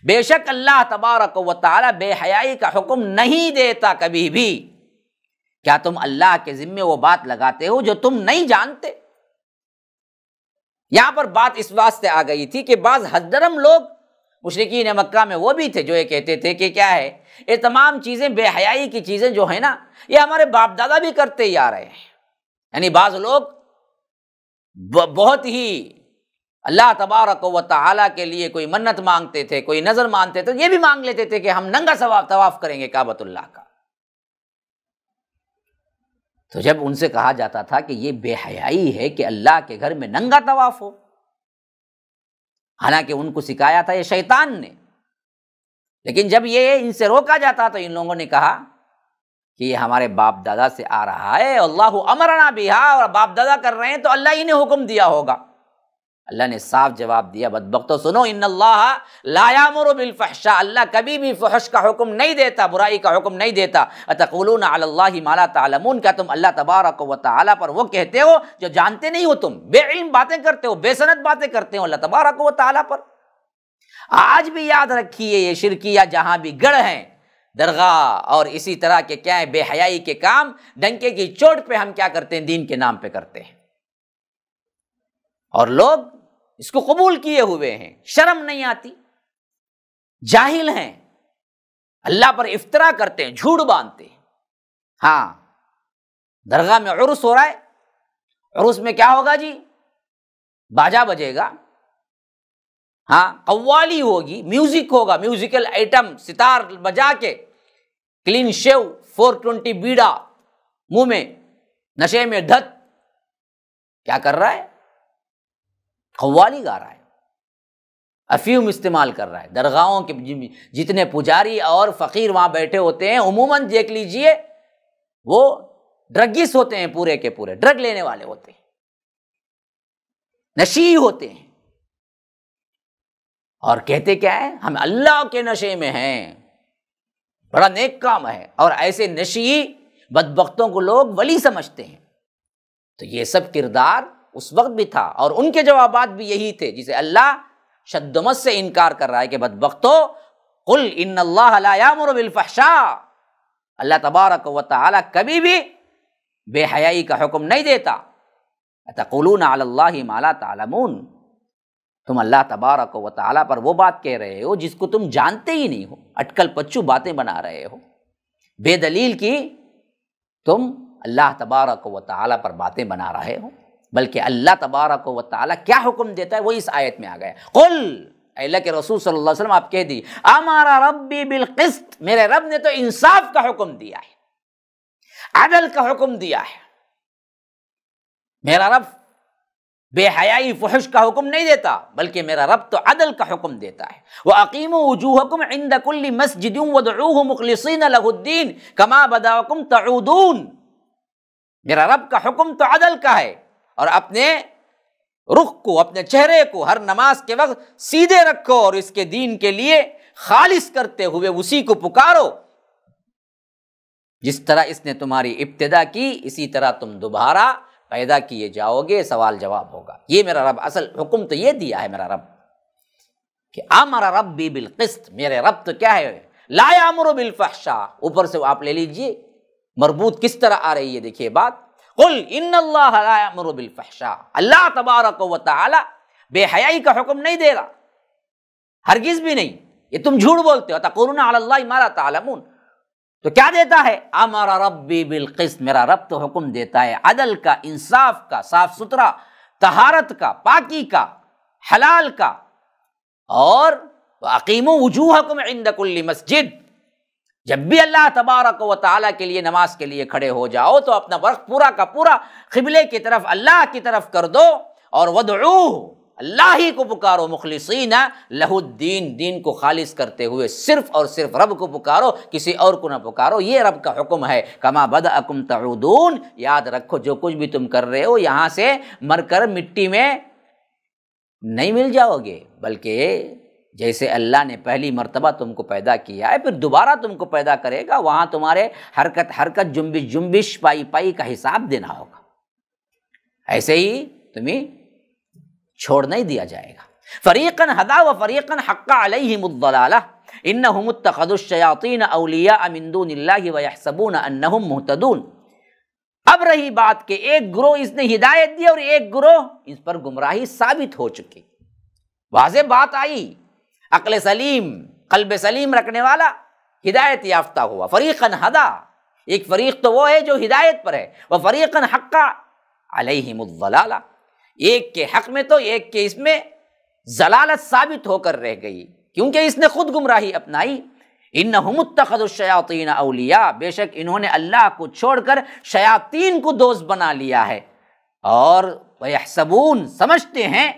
بے شک اللہ تبارک و تعالیٰ بے حیائی کا حکم نہیں دیتا کبھی بھی۔ کیا تم اللہ کے ذمے وہ بات لگاتے ہو جو تم نہیں جانتے؟ یہاں پر بات اس واسطے آ گئی تھی کہ بعض حضرم لوگ مشرکین مکہ میں وہ بھی تھے جو یہ کہتے تھے کہ کیا ہے، یہ تمام چیزیں بے حیائی کی چیزیں جو ہیں نا، یہ ہمارے باپ دادا بھی کرتے ہی آ رہے ہیں۔ یعنی بعض لوگ بہت ہی اللہ تبارک و تعالیٰ کے لیے کوئی منت مانگتے تھے، کوئی نظر مانتے تھے، یہ بھی مانگ لیتے تھے کہ ہم ننگا طواف کریں گے کعبۃ اللہ کا۔ تو جب ان سے کہا جاتا تھا کہ یہ بے حیائی ہے کہ اللہ کے گھر میں ننگا طواف ہو، حالانکہ ان کو سکھایا تھا یہ شیطان نے، لیکن جب یہ ان سے روکا جاتا تو ان لوگوں نے کہا کہ یہ ہمارے باپ دادا سے آ رہا ہے، اللہ امرنا بہا، اور باپ دادا کر رہے ہیں تو اللہ ہی نے حکم دیا ہوگا۔ اللہ نے صاف جواب دیا، بدبختو سنو، ان اللہ لا یامر بالفحشاء، اللہ کبھی بھی فحش کا حکم نہیں دیتا، برائی کا حکم نہیں دیتا۔ اتقولون علی اللہ ما لا تعلمون، کیا تم اللہ تبارک و تعالیٰ پر وہ کہتے ہو جو جانتے نہیں ہو؟ تم بے علم باتیں کرتے ہو، بے سند باتیں کرتے ہو اللہ تبارک و تعالیٰ پر۔ آج بھی یاد رکھیے یہ شرکیہ جہاں بھی گڑھ ہیں، درگاہ اور اسی طرح کے کیا ہے بے حیائی کے کام، ڈنکے کی چوٹ پہ ہم کیا کرتے ہیں؟ دین کے نام پہ کرتے ہیں، اور لوگ اس کو قبول کیے ہوئے ہیں، شرم نہیں آتی، جاہل ہیں، اللہ پر افترا کرتے ہیں، جھوٹ باندھتے ہیں۔ ہاں، درگاہ میں عرس ہو رہا ہے، عرس میں کیا ہوگا جی؟ باجا بجے گا، ہاں قوالی ہوگی، میوزک ہوگا، میوزیکل آئٹم، ستار بجا کے، کلین شیو، 420 بیڑا منہ میں، نشے میں دھت، کیا کر رہا ہے؟ قوالی گا رہا ہے، افیون استعمال کر رہا ہے۔ درگاہوں کے جتنے پجاری اور فقیر وہاں بیٹھے ہوتے ہیں عموماً دیکھ لیجئے وہ ڈرگس ہوتے ہیں، پورے کے پورے ڈرگ لینے والے ہوتے ہیں، نشی ہوتے ہیں، اور کہتے کیا ہے؟ ہم اللہ کے نشے میں ہیں، بڑا نیک کام ہے، اور ایسے نشی بدبختوں کو لوگ ولی سمجھتے ہیں۔ تو یہ سب کردار اس وقت بھی تھا، اور ان کے جوابات بھی یہی تھے جسے اللہ شدمت سے انکار کر رہا ہے کہ بدبختو قل ان اللہ لا یامر بالفحشاء، اللہ تبارک و تعالی کبھی بھی بے حیائی کا حکم نہیں دیتا۔ اتقولون علی اللہ ما لا تعلمون، تم اللہ تبارک و تعالیٰ پر وہ بات کہہ رہے ہو جس کو تم جانتے ہی نہیں ہو، اٹکل پچو باتیں بنا رہے ہو، بے دلیل کی تم اللہ تبارک و تعالیٰ پر باتیں بنا رہے ہو۔ بلکہ اللہ تبارک و تعالیٰ کیا حکم دیتا ہے وہ اس آیت میں آ گیا، قل، اللہ کے رسول صلی اللہ علیہ وسلم آپ کہہ دیجیے، امر ربی بالقسط، میرے رب نے تو انصاف کا حکم دیا ہے، عدل کا حکم دیا ہے۔ میرا رب بے حیائی فحش کا حکم نہیں دیتا، بلکہ میرا رب تو عدل کا حکم دیتا ہے۔ وَأَقِيمُوا وُجُوهَكُمْ عِنْدَ كُلِّ مَسْجِدٍ وَادْعُوهُ مُخْلِصِينَ لَهُ الدِّينَ كَمَا بَدَأَكُمْ تَعُودُونَ۔ میرا رب کا حکم تو عدل کا ہے، اور اپنے رخ کو، اپنے چہرے کو ہر نماز کے وقت سیدھے رکھو اور اس کے دین کے لیے خالص کرتے ہوئے اسی کو پکارو۔ جس طرح اس نے تمہاری ابتدا کی، اسی طرح تم دوبارہ پیدا کیے جاؤ گے، سوال جواب ہوگا۔ یہ میرا رب، اصل حکم تو یہ دیا ہے میرا رب کہ امر ربی بالقسط، میرے رب تو کیا ہے، لا یامر بالفحشاء۔ اوپر سے آپ لے لیجئے مربوط کس طرح آ رہی ہے، دیکھیے بات، قل ان اللہ لا یامر بالفحشاء، اللہ تبارک و تعالی بے حیائی کا حکم نہیں دے رہا، ہرگز بھی نہیں، یہ تم جھوٹ بولتے ہو، تقولون علی اللہ ما لا تعلمون۔ تو کیا دیتا ہے، امر ربی بالقسط، میرا رب تو حکم دیتا ہے عدل کا، انصاف کا، صاف ستھرا، طہارت کا، پاکی کا، حلال کا۔ اور اقیموا وجوہکم عند کل مسجد، جب بھی اللہ تبارک و تعالیٰ کے لیے نماز کے لیے کھڑے ہو جاؤ تو اپنا وقت پورا کا پورا قبلے کی طرف، اللہ کی طرف کر دو، اور وادعوہ، اللہ ہی کو پکارو، مخلصین لہ الدین، دین کو خالص کرتے ہوئے صرف اور صرف رب کو پکارو، کسی اور کو نہ پکارو۔ یہ رب کا حکم ہے۔ کما بدأکم تعودون، یاد رکھو جو کچھ بھی تم کر رہے ہو یہاں سے مر کر مٹی میں نہیں مل جاؤ گے، بلکہ جیسے اللہ نے پہلی مرتبہ تم کو پیدا کیا ہے پھر دوبارہ تم کو پیدا کرے گا، وہاں تمہارے حرکت جنبش پائی کا حساب دینا ہوگا، ایسے ہی تمہیں چھوڑ نہیں دیا جائے گا۔ فریقاً ہدا و فریقاً حق علیہم الضلالہ انہم اتخذوا الشیاطین اولیاء من دون اللہ ویحسبون انہم مہتدون۔ اب رہی بات کہ ایک گروہ اس نے ہدایت دی اور ایک گروہ اس پر گمراہی ثابت ہو چکی، واضح بات آئی، عقل سلیم، قلب سلیم رکھنے والا ہدایت یافتہ ہوا۔ فریقاً ہدا، ایک فریق تو وہ ہے جو ہدایت پر ہے، وفریقاً حق علیہم الضلالہ، ایک کے حق میں تو ایک کے اس میں ضلالت ثابت ہو کر رہ گئی، کیونکہ اس نے خود گمراہی اپنائی۔ انہم اتخذوا الشیاطین اولیاء، بے شک انہوں نے اللہ کو چھوڑ کر شیاطین کو دوست بنا لیا ہے، اور ویحسبون، سمجھتے ہیں،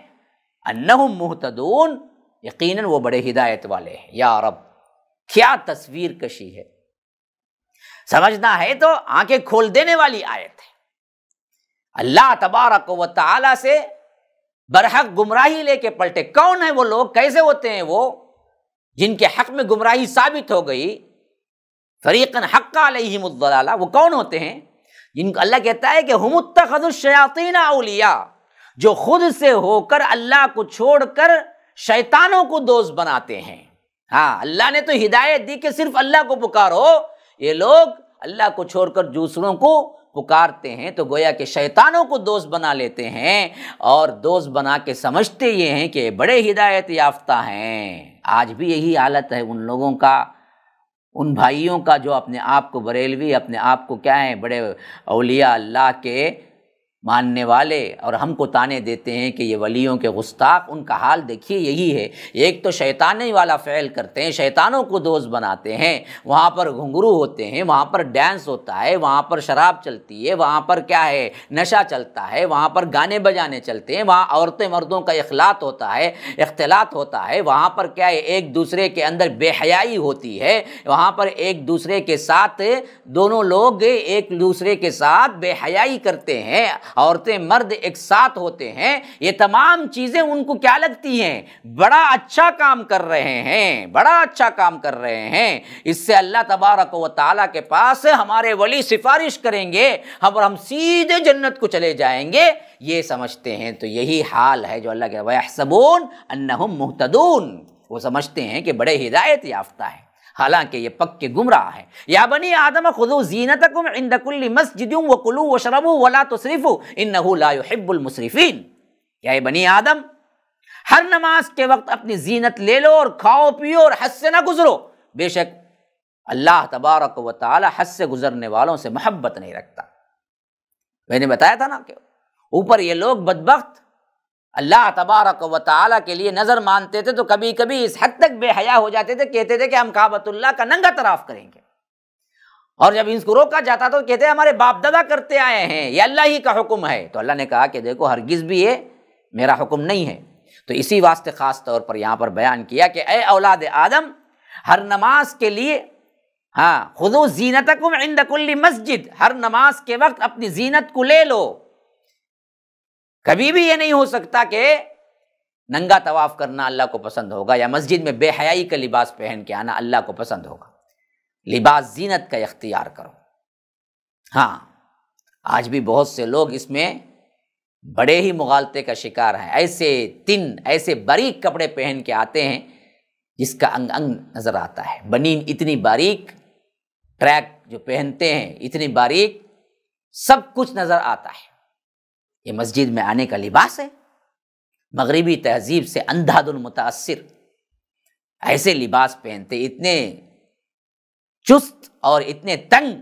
انہم مہتدون، یقیناً وہ بڑے ہدایت والے ہیں۔ یا رب، کیا تصویر کشی ہے، سمجھنا ہے تو آنکھیں کھول دینے والی آیت ہے۔ اللہ تبارک و تعالی سے برحق گمراہی لے کے پلٹے، کون ہیں وہ لوگ، کیسے ہوتے ہیں وہ جن کے حق میں گمراہی ثابت ہو گئی؟ فریقاً حق علیہم الضلالہ، وہ کون ہوتے ہیں جن کو اللہ کہتا ہے کہ ہم اتخذوا الشیاطین اولیاء، جو خود سے ہو کر اللہ کو چھوڑ کر شیطانوں کو دوست بناتے ہیں۔ ہاں، اللہ نے تو ہدایت دی کہ صرف اللہ کو پکارو، یہ لوگ اللہ کو چھوڑ کر دوسروں کو پکارتے ہیں، تو گویا کہ شیطانوں کو دوست بنا لیتے ہیں، اور دوست بنا کے سمجھتے یہ ہیں کہ بڑے ہدایت یافتہ ہیں۔ آج بھی یہی حالت ہے ان لوگوں کا، ان بھائیوں کا جو اپنے آپ کو بریلوی، اپنے آپ کو کیا ہیں، بڑے اولیاء اللہ کے ماننے والے، اور ہم کو تانے دیتے ہیں کہ یہ ولیوں کے گستاخ۔ ان کا حال دیکھیے یہی ہے، ایک تو شیطانی والا فعل کرتے ہیں، شیطانوں کو دوست بناتے ہیں، وہاں پر گھنگرو ہوتے ہیں، وہاں پر ڈانس ہوتا ہے، وہاں پر شراب چلتی ہے، وہاں پر کیا ہے، نشہ چلتا ہے، وہاں پر گانے بجانے چلتے ہیں، وہاں عورتیں مردوں کا اخلاط ہوتا ہے، اختلاط ہوتا ہے، وہاں پر کیا ہے، ایک دوسرے کے اندر بے حیائی ہوتی ہے، وہاں پر ایک دوسرے کے ساتھ دونوں لوگ ایک دوسرے کے ساتھ بے حیائی کرتے ہیں، عورتیں مرد ایک ساتھ ہوتے ہیں۔ یہ تمام چیزیں ان کو کیا لگتی ہیں، بڑا اچھا کام کر رہے ہیں، بڑا اچھا کام کر رہے ہیں، اس سے اللہ تبارک و تعالیٰ کے پاس ہمارے ولی سفارش کریں گے، ہم سیدھے جنت کو چلے جائیں گے، یہ سمجھتے ہیں۔ تو یہی حال ہے جو اللہ کے وَيَحْسَبُونَ أَنَّهُمْ مُهْتَدُونَ، وہ سمجھتے ہیں کہ بڑے ہدایت یافتہ ہیں، حالانکہ یہ پکے گمراہ ہیں۔ یا بنی آدم خذوا زینتکم عند کل مسجد وکلوا واشربوا ولا تسرفوا انہ لا يحب المسرفین۔ یا اے بنی آدم، ہر نماز کے وقت اپنی زینت لے لو اور کھاؤ پیو اور حد سے نہ گزرو، بے شک اللہ تبارک و تعالی حد سے گزرنے والوں سے محبت نہیں رکھتا۔ میں نے بتایا تھا نا کہ اوپر یہ لوگ بدبخت اللہ تبارک و تعالیٰ کے لیے نظر مانتے تھے، تو کبھی کبھی اس حد تک بے حیا ہو جاتے تھے، کہتے تھے کہ ہم کعبۃ اللہ کا ننگا طواف کریں گے، اور جب ان کو روکا جاتا تو کہتے ہمارے باپ دادا کرتے آئے ہیں، یہ اللہ ہی کا حکم ہے۔ تو اللہ نے کہا کہ دیکھو ہرگز بھی یہ میرا حکم نہیں ہے۔ تو اسی واسطے خاص طور پر یہاں پر بیان کیا کہ اے اولاد آدم، ہر نماز کے لیے خذوا زینتکم عند کل مسجد، ہر نماز کے وقت اپنی زینت کو لے لو۔ کبھی بھی یہ نہیں ہو سکتا کہ ننگا طواف کرنا اللہ کو پسند ہوگا، یا مسجد میں بے حیائی کا لباس پہن کے آنا اللہ کو پسند ہوگا۔ لباس زینت کا اختیار کرو۔ آج بھی بہت سے لوگ اس میں بڑے ہی مغالطے کا شکار ہیں، ایسے باریک کپڑے پہن کے آتے ہیں جس کا انگ انگ نظر آتا ہے، بنین اتنی باریک، ٹریک جو پہنتے ہیں اتنی باریک، سب کچھ نظر آتا ہے۔ یہ مسجد میں آنے کا لباس ہے؟ مغربی تہذیب سے اندھا دھن متاثر ایسے لباس پہنتے، اتنے چست اور اتنے تنگ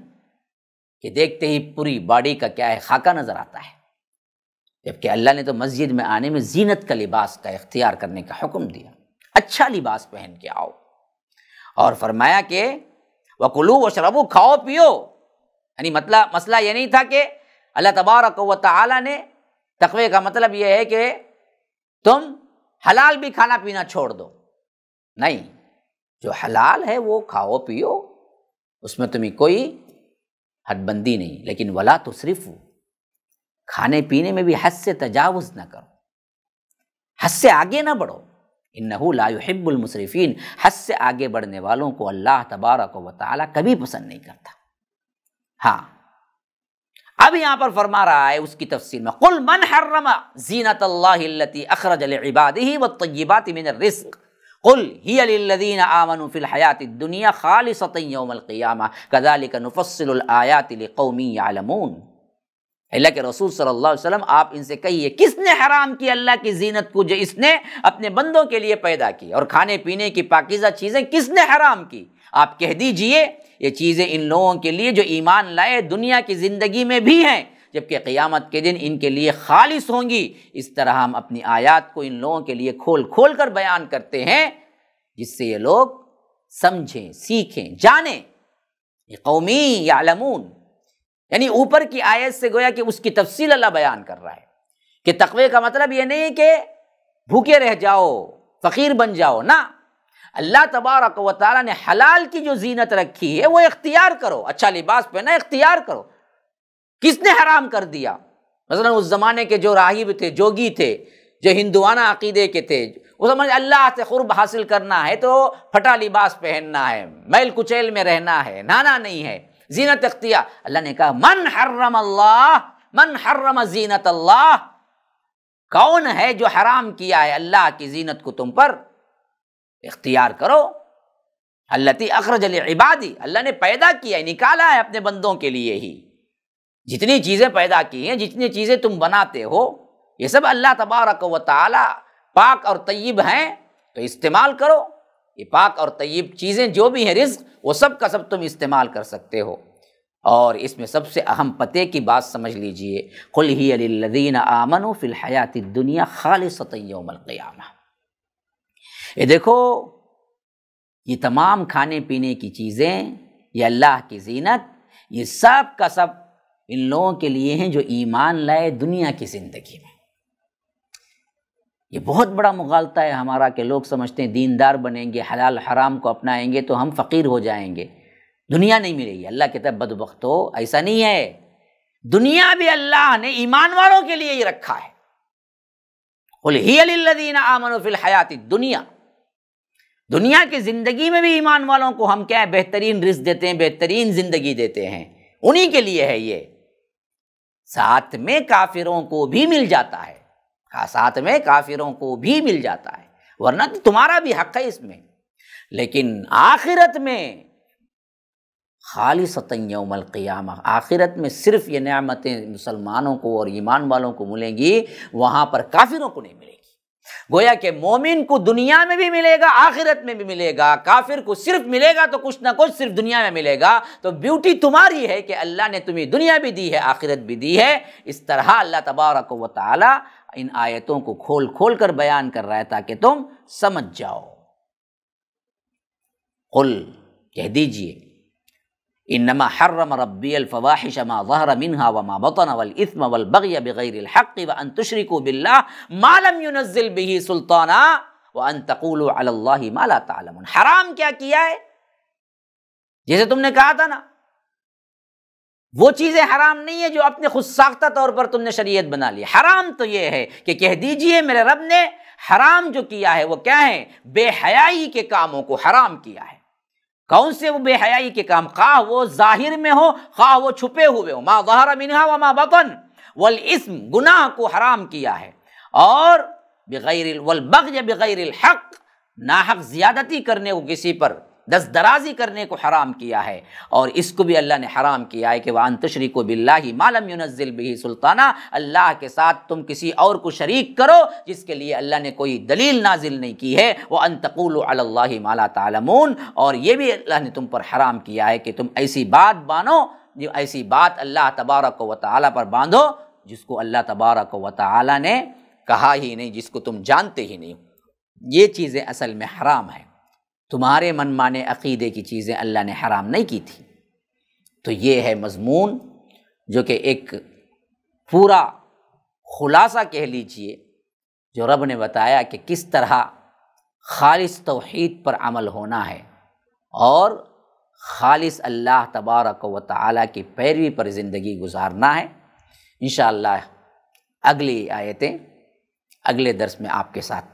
کہ دیکھتے ہی پوری باڈی کا کیا ہے، خاکہ نظر آتا ہے۔ جبکہ اللہ نے تو مسجد میں آنے میں زینت کا لباس کا اختیار کرنے کا حکم دیا، اچھا لباس پہن کے آؤ، اور فرمایا کہ وَكُلُوا وَاشْرَبُوا، کھاؤ پیو۔ یعنی مسئلہ یہ نہیں تھا کہ اللہ تبارک و تعالی نے، تقوی کا مطلب یہ ہے کہ تم حلال بھی کھانا پینا چھوڑ دو، نہیں، جو حلال ہے وہ کھاؤ پیو، اس میں تمہیں کوئی حد بندی نہیں، لیکن ولا تسرفوا، کھانے پینے میں بھی حد سے تجاوز نہ کرو، حد سے آگے نہ بڑھو، انہ لا یحب المسرفین، حد سے آگے بڑھنے والوں کو اللہ تبارک و تعالی کبھی پسند نہیں کرتا۔ اب یہاں پر فرما رہا ہے اس کی تفصیل میں، قل من حرم زینت اللہ التی اخرج لعبادہ والطیبات من الرزق قل ہی للذین آمنوا فی الحیاۃ الدنیا خالصۃ یوم القیامہ کذالک نفصل الآیات لقوم یعلمون۔ اللہ کے رسول صلی اللہ علیہ وسلم آپ ان سے کہیے، کس نے حرام کی اللہ کی زینت کو جو اس نے اپنے بندوں کے لیے پیدا کی، اور کھانے پینے کی پاکیزہ چیزیں کس نے حرام کی؟ آپ کہہ دیجئے یہ چیزیں ان لوگوں کے لیے جو ایمان لائے دنیا کی زندگی میں بھی ہیں، جبکہ قیامت کے دن ان کے لیے خالص ہوں گی۔ اس طرح ہم اپنی آیات کو ان لوگوں کے لیے کھول کھول کر بیان کرتے ہیں، جس سے یہ لوگ سمجھیں، سیکھیں، جانیں۔ یہ قومی یعلمون، یعنی اوپر کی آیت سے گویا کہ اس کی تفصیل اللہ بیان کر رہا ہے کہ تقوی کا مطلب یہ نہیں کہ بھوکے رہ جاؤ، فقیر بن جاؤ، نہ، اللہ تبارک و تعالیٰ نے حلال کی جو زینت رکھی ہے وہ اختیار کرو، اچھا لباس پہنا اختیار کرو۔ کس نے حرام کر دیا؟ مثلا اس زمانے کے جو راہب تھے، جوگی تھے، جو ہندوانہ عقیدے کے تھے، وہ سمجھ اللہ سے قرب حاصل کرنا ہے تو پھٹا لباس پہننا ہے، میل کچیل میں رہنا ہے، نانا نہیں ہے، زینت اختیار۔ اللہ نے کہا من حرم زینت اللہ، کون ہے جو حرام کیا ہے اللہ کی زینت کو تم پر؟ اختیار کرو۔ التی اخرج لعبادی، اللہ نے پیدا کیا ہے، نکالا ہے اپنے بندوں کے لیے ہی۔ جتنی چیزیں پیدا کی ہیں، جتنی چیزیں تم بناتے ہو، یہ سب اللہ تبارک و تعالی پاک اور طیب ہیں، تو استعمال کرو۔ یہ پاک اور طیب چیزیں جو بھی ہیں، رزق، وہ سب کا سب تم استعمال کر سکتے ہو۔ اور اس میں سب سے اہم پتے کی بات سمجھ لیجئے، قل ہی للذین آمنوا فی الحیاۃ الدنیا خالصۃ یوم القیامہ۔ یہ دیکھو، یہ تمام کھانے پینے کی چیزیں، یہ اللہ کی زینت، یہ سب کا سب ان لوگوں کے لیے ہیں جو ایمان لائے دنیا کی زندگی میں۔ یہ بہت بڑا مغالطہ ہے ہمارا کہ لوگ سمجھتے ہیں دیندار بنیں گے، حلال حرام کو اپنائیں گے تو ہم فقیر ہو جائیں گے، دنیا نہیں ملے گی۔ اللہ کہتا ہے بدبختو، ایسا نہیں ہے، دنیا بھی اللہ نے ایمان والوں کے لیے ہی رکھا ہے۔ قل ہی للذین آمنوا فی الحیاۃ الدنیا، دنیا کی زندگی میں بھی ایمان والوں کو ہم کیا ہے، بہترین رزق دیتے ہیں، بہترین زندگی دیتے ہیں، انہی کے لیے ہے یہ۔ ساتھ میں کافروں کو بھی مل جاتا ہے، ساتھ میں کافروں کو بھی مل جاتا ہے، ورنہ تو تمہارا بھی حق ہے اس میں۔ لیکن آخرت میں خالصۃ یوم القیامہ، آخرت میں صرف یہ نعمتیں مسلمانوں کو اور ایمان والوں کو ملیں گی، وہاں پر کافروں کو نہیں ملے گی۔ گویا کہ مومن کو دنیا میں بھی ملے گا، آخرت میں بھی ملے گا، کافر کو صرف ملے گا تو کچھ نہ کچھ صرف دنیا میں ملے گا۔ تو بیوٹی تمہاری ہے کہ اللہ نے تمہیں دنیا بھی دی ہے، آخرت بھی دی ہے۔ اس طرح اللہ تبارک و تعالی ان آیتوں کو کھول کھول کر بیان کر رہا ہے تاکہ تم سمجھ جاؤ۔ قل، کہہ دیجئے، انما حرم ربی الفواحش ما ظہر منها وما بطن والاثم والبغی بغیر الحق وان تشرکوا باللہ ما لم ينزل به سلطانا وان تقولوا علی اللہ ما لا تعلمون۔ حرام کیا کیا ہے؟ جیسے تم نے کہا تھا نا، وہ چیزیں حرام نہیں ہے جو اپنے خود ساختہ طور پر تم نے شریعت بنا لی۔ حرام تو یہ ہے کہ کہہ دیجئے میرے رب نے حرام جو کیا ہے وہ کیا ہے؟ بے حیائی کے کاموں کو حرام کیا ہے۔ کون سے وہ بے حیائی کے کام؟ خواہ وہ ظاہر میں ہو خواہ وہ چھپے ہوئے ہو، ما ظہر منہا وما بطن والاسم، گناہ کو حرام کیا ہے، اور بغیر والبغی بغیر الحق، ناحق زیادتی کرنے کو کسی پر دست درازی کرنے کو حرام کیا ہے، اور اس کو بھی اللہ نے حرام کیا ہے کہ وَأَن تُشْرِكُوا بِاللَّهِ مَا لَمْ يُنَزِّلْ بِهِ سُلْطَانًا، اللہ کے ساتھ تم کسی اور کو شریک کرو جس کے لیے اللہ نے کوئی دلیل نازل نہیں کی ہے، وَأَن تَقُولُوا عَلَى اللَّهِ مَا لَا تَعْلَمُونَ، اور یہ بھی اللہ نے تم پر حرام کیا ہے کہ تم ایسی بات باندھو، جو ایسی بات اللہ تبارک و تعالیٰ پر باندھو جس کو اللہ تبارک و تعالیٰ نے کہا ہی نہیں، جس کو تم جانتے ہی نہیں۔ یہ چیزیں اصل میں حرام ہیں، تمہارے من مانے عقیدے کی چیزیں اللہ نے حرام نہیں کی تھی۔ تو یہ ہے مضمون جو کہ ایک پورا خلاصہ کہہ لیجئے جو رب نے بتایا کہ کس طرح خالص توحید پر عمل ہونا ہے اور خالص اللہ تبارک و تعالیٰ کی پیروی پر زندگی گزارنا ہے۔ انشاءاللہ اگلی آیتیں اگلے درس میں آپ کے ساتھ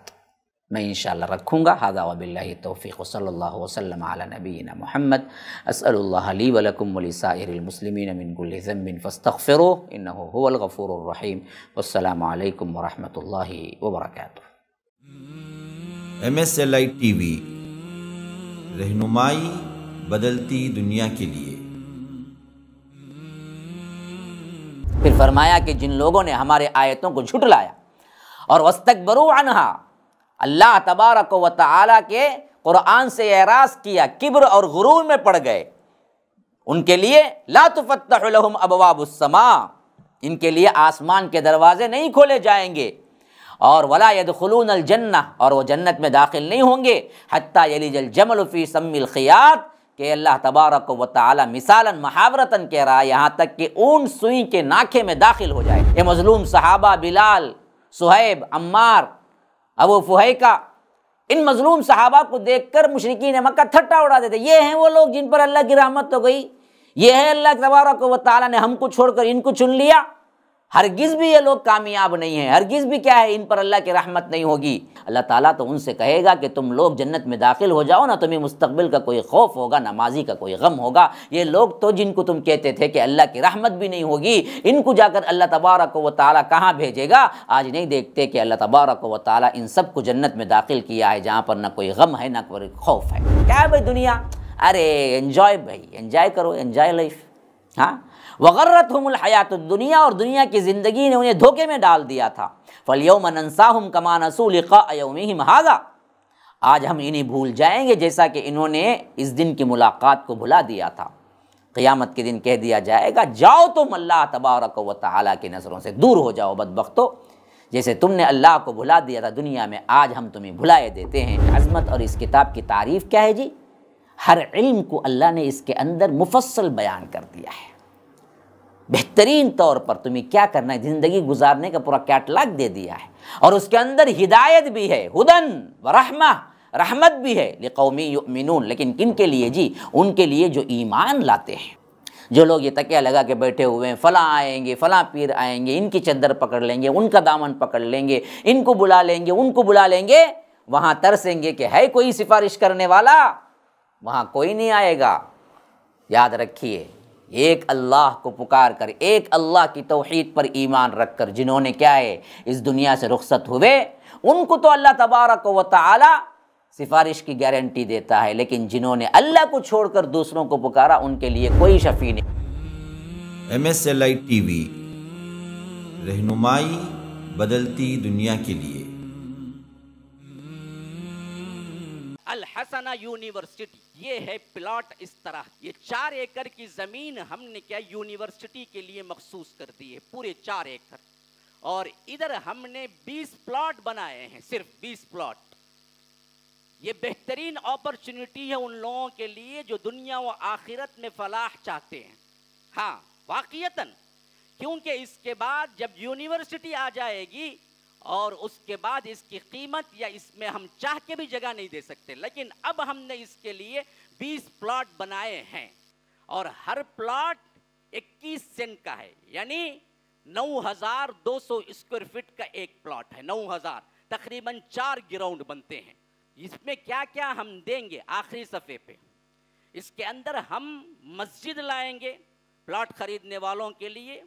میں انشاءاللہ رکھوں گا۔ ھذا وباللہ توفیق، صلی اللہ وسلم علی نبینا محمد۔ اسأل اللہ لی ولکم ولسائر المسلمین من کل ذنب فاستغفروہ انہ هو الغفور الرحیم۔ والسلام علیکم ورحمۃ اللہ وبرکاتہ۔ MSLI ٹی وی، رہنمائی بدلتی دنیا کے لیے۔ پھر فرمایا کہ جن لوگوں نے ہمارے آیتوں کو جھٹلایا اور واستکبروا عنہا، اللہ تبارک و تعالیٰ کے قرآن سے اعراض کیا، کبر اور غرور میں پڑ گئے، ان کے لیے لا تفتح لهم ابواب السماء، ان کے لیے آسمان کے دروازے نہیں کھولے جائیں گے، اور ولا يدخلون الجنہ، اور وہ جنت میں داخل نہیں ہوں گے، حتی یلج الجمل فی سم الخیاط، کہ اللہ تبارک و تعالیٰ مثالاً محاورتاً کہہ رہا ہے یہاں تک کہ اونٹ سوئی کے ناکھے میں داخل ہو جائے۔ یہ مظلوم صحابہ بلال، صہیب، عمار، ابو فہیکہ، ان مظلوم صحابہ کو دیکھ کر مشرکین مکہ ٹھٹا اڑا دیتے، یہ ہیں وہ لوگ جن پر اللہ کی رحمت ہو گئی، یہ ہے اللہ تبارک و تعالیٰ نے ہم کو چھوڑ کر ان کو چن لیا۔ ہرگز بھی یہ لوگ کامیاب نہیں ہیں، ہرگز بھی کیا ہے ان پر اللہ کی رحمت نہیں ہوگی۔ اللہ تعالیٰ تو ان سے کہے گا کہ تم لوگ جنت میں داخل ہو جاؤ، نہ تمہیں مستقبل کا کوئی خوف ہوگا نہ ماضی کا کوئی غم ہوگا۔ یہ لوگ تو جن کو تم کہتے تھے کہ اللہ کی رحمت بھی نہیں ہوگی، ان کو جا کر اللہ تبارک و تعالیٰ کہاں بھیجے گا؟ آج نہیں دیکھتے کہ اللہ تبارک و تعالیٰ ان سب کو جنت میں داخل کیا ہے جہاں پر نہ کوئی غم ہے نہ کوئی خوف ہے۔ کیا ہے بھائی دنیا؟ ارے انجوائے بھائی، انجوائے کرو، انجوائے لائف۔ ہاں، وغرتہم الحیات الدنیا، اور دنیا کی زندگی نے انہیں دھوکے میں ڈال دیا تھا۔ فالیوم ننساہم کما نسوا لقاء یومہم ھذا، آج ہم انہیں بھول جائیں گے جیسا کہ انہوں نے اس دن کی ملاقات کو بھلا دیا تھا۔ قیامت کے دن کہہ دیا جائے گا جاؤ تم اللہ تبارک و تعالیٰ کی نظروں سے دور ہو جاؤ بدبختو، جیسے تم نے اللہ کو بھلا دیا تھا دنیا میں، آج ہم تمہیں بھلائے دیتے ہیں۔ عظمت اور اس کتاب کی تعریف کیا ہے جی؟ ہر علم کو اللہ نے اس کے اندر مفصل بیان کر دیا ہے، بہترین طور پر تمہیں کیا کرنا ہے، زندگی گزارنے کا پورا کیٹلاگ دے دیا ہے، اور اس کے اندر ہدایت بھی ہے، ہدن و رحمہ، رحمت بھی ہے لقوم یؤمنون، لیکن کن کے لیے جی؟ ان کے لیے جو ایمان لاتے ہیں۔ جو لوگ یہ تکیہ لگا کے بیٹھے ہوئے ہیں، فلاں آئیں گے، فلاں پیر آئیں گے، ان کی چادر پکڑ لیں گے، ان کا دامن پکڑ لیں گے، ان کو بلا لیں گے، ان کو بلا لیں گے، وہاں ترسیں گے کہ ہے کوئی سفارش کرنے والا، وہاں کوئی نہیں آئے گا۔ یاد رکھیے، ایک اللہ کو پکار کر، ایک اللہ کی توحید پر ایمان رکھ کر جنہوں نے کیا ہے اس دنیا سے رخصت ہوئے، ان کو تو اللہ تبارک و تعالی سفارش کی گارنٹی دیتا ہے، لیکن جنہوں نے اللہ کو چھوڑ کر دوسروں کو پکارا ان کے لیے کوئی شفیع نہیں۔ MSLI ٹی وی، رہنمائی بدلتی دنیا کے لیے۔ الحسنہ یونیورسٹی، یہ ہے پلاٹ اس طرح، یہ 4 ایکڑ کی زمین ہم نے کیا یونیورسٹی کے لیے مخصوص کر دی ہے، پورے 4 ایکڑ، اور ادھر ہم نے 20 پلاٹ بنائے ہیں، صرف 20 پلاٹ، یہ بہترین اپرچونٹی ہے ان لوگوں کے لیے جو دنیا و آخرت میں فلاح چاہتے ہیں. ہاں واقعتاً، کیونکہ اس کے بعد جب یونیورسٹی آ جائے گی اور اس کے بعد اس کی قیمت یا اس میں ہم چاہ کے بھی جگہ نہیں دے سکتے، لیکن اب ہم نے اس کے لیے 20 پلاٹ بنائے ہیں اور ہر پلاٹ 21 سینٹ کا ہے، یعنی 9,200 اسکوائر فٹ کا ایک پلاٹ ہے. 9,000 تقریباً 4 گراؤنڈ بنتے ہیں. اس میں کیا کیا ہم دیں گے آخری صفحے پہ. اس کے اندر ہم مسجد لائیں گے پلاٹ خریدنے والوں کے لیے،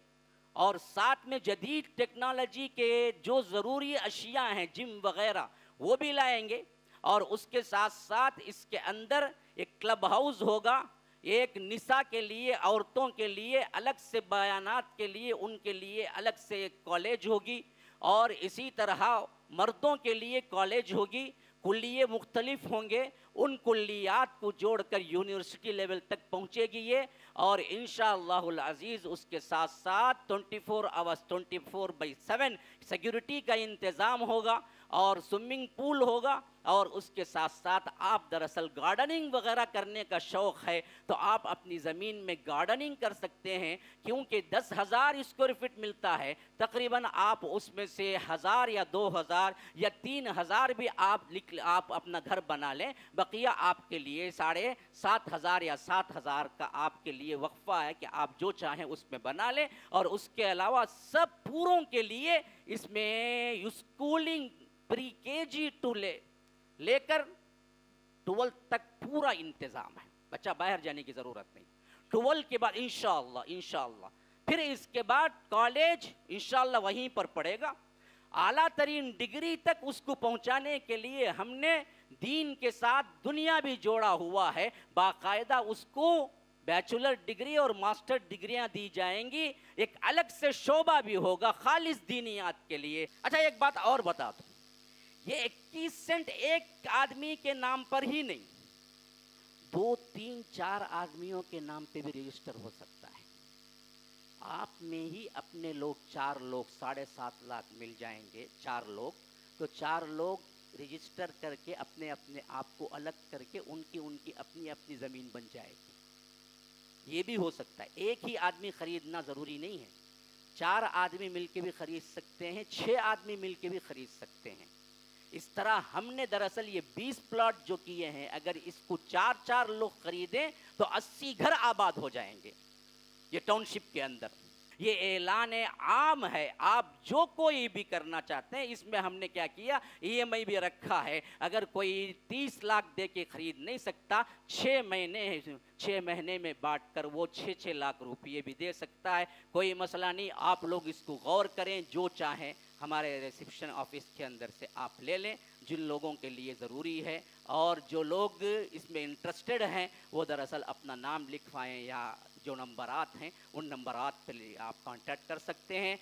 اور ساتھ میں جدید ٹیکنالوجی کے جو ضروری اشیاء ہیں جم وغیرہ وہ بھی لائیں گے، اور اس کے ساتھ ساتھ اس کے اندر ایک کلب ہاؤس ہوگا، ایک نساء کے لیے، عورتوں کے لیے الگ سے بیانات کے لیے ان کے لیے الگ سے ایک کالج ہوگی، اور اسی طرح مردوں کے لیے کالج ہوگی. کلیے مختلف ہوں گے، ان کلیات کو جوڑ کر یونیورسٹی لیول تک پہنچے گی یہ، اور انشاءاللہ العزیز اس کے ساتھ ساتھ 24 آورس 24/7 سیکیورٹی کا انتظام ہوگا، اور سوئمنگ پول ہوگا، اور اس کے ساتھ ساتھ آپ دراصل گارڈننگ وغیرہ کرنے کا شوق ہے تو آپ اپنی زمین میں گارڈننگ کر سکتے ہیں، کیونکہ 10,000 اسکوائر فٹ ملتا ہے. تقریباً آپ اس میں سے 1,000 یا 2,000 یا 3,000 بھی آپ اپنا گھر بنا لیں، بقیہ آپ کے لیے 7,500 یا 7,000 کا آپ کے لیے وقفہ ہے کہ آپ جو چاہیں اس میں بنا لیں. اور اس کے علاوہ سب پوروں کے لیے اس میں اسکولنگ پری کے جی ٹو لے کر 12 تک پورا انتظام ہے. بچہ باہر جانے کی ضرورت نہیں. 12 کے بعد انشاءاللہ پھر اس کے بعد کالج انشاءاللہ وہیں پر پڑھے گا. اعلیٰ ترین ڈگری تک اس کو پہنچانے کے لیے ہم نے دین کے ساتھ دنیا بھی جوڑا ہوا ہے. باقاعدہ اس کو بیچلر ڈگری اور ماسٹر ڈگریاں دی جائیں گی. ایک الگ سے شعبہ بھی ہوگا خالص دینیات کے لیے. اچھا ایک بات اور بتا دوں، یہ 21 سینٹ ایک آدمی کے نام پر ہی نہیں، 2 3 4 آدمیوں کے نام پہ بھی رجسٹر ہو سکتا ہے. آپ میں ہی اپنے لوگ 4 لوگ 7.5 لاکھ مل جائیں گے، 4 لوگ تو 4 لوگ رجسٹر کر کے اپنے آپ کو الگ کر کے ان کی اپنی زمین بن جائے گی. یہ بھی ہو سکتا ہے. ایک ہی آدمی خریدنا ضروری نہیں ہے، 4 آدمی مل کے بھی خرید سکتے ہیں، 6 آدمی مل کے بھی خرید سکتے ہیں. اس طرح ہم نے دراصل یہ 20 پلاٹ جو کیے ہیں، اگر اس کو 4 لوگ خریدیں تو 80 گھر آباد ہو جائیں گے یہ ٹاؤن شپ کے اندر. یہ اعلان عام ہے، آپ جو کوئی بھی کرنا چاہتے ہیں. اس میں ہم نے کیا کیا، EMI بھی رکھا ہے. اگر کوئی 30 لاکھ دے کے خرید نہیں سکتا، 6 مہینے میں بانٹ کر وہ 6 لاکھ روپئے بھی دے سکتا ہے. کوئی مسئلہ نہیں. آپ لوگ اس کو غور کریں، جو چاہیں ہمارے ریسیپشن آفس کے اندر سے آپ لے لیں جن لوگوں کے لیے ضروری ہے. اور جو لوگ اس میں انٹرسٹڈ ہیں وہ دراصل اپنا نام لکھوائیں، یا جو نمبرات ہیں ان نمبرات پہ آپ کانٹیکٹ کر سکتے ہیں.